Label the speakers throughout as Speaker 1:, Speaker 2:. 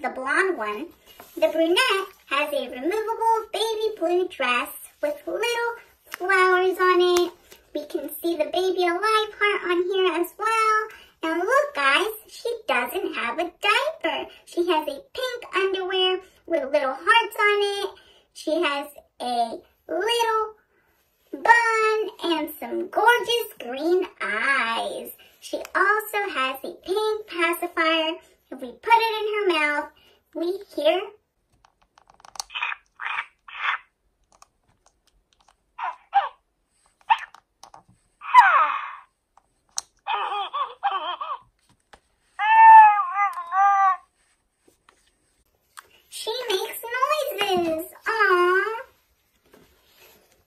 Speaker 1: the blonde one. The brunette has a removable baby blue dress with little flowers on it. We can see the baby alive heart on here as well. And look, guys, she doesn't have a diaper. She has a pink underwear with little hearts on it. She has a little bun and some gorgeous green eyes. She also has a pink pacifier. If we put it in her mouth, we hear she makes noises. Aww.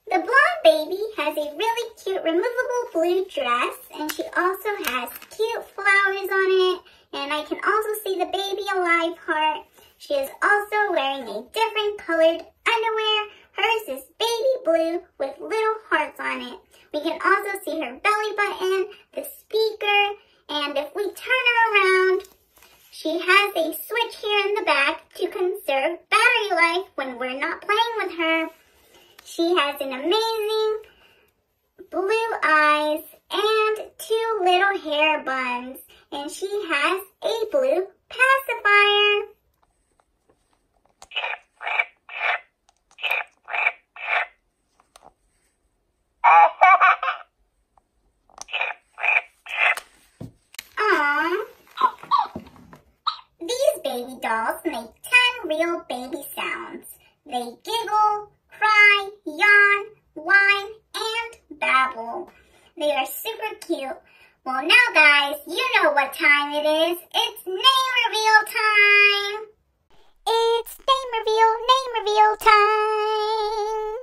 Speaker 1: The blonde baby has a really cute removable blue dress, and she also has cute flowers on it. And I can also see the baby alive heart. She is also wearing a different colored underwear. Hers is baby blue with little hearts on it. We can also see her belly button, the speaker, and if we turn her around, she has a switch here in the back to conserve battery life when we're not playing with her. She has an amazing blue eyes and 2 little hair buns. And she has a blue pacifier. Aww. These baby dolls make 10 real baby sounds. They giggle, cry, yawn, whine, and babble. They are super cute. Well, now, guys, you know what time it is. It's name reveal time. It's name reveal time.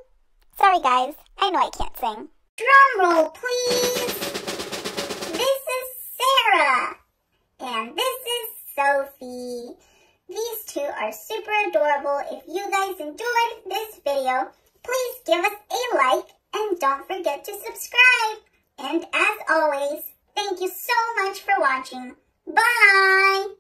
Speaker 1: Sorry, guys. I know I can't sing. Drum roll, please. This is Sarah. And this is Sophie. These two are super adorable. If you guys enjoyed this video, please give us a like and don't forget to subscribe. And as always, thank you so much for watching. Bye!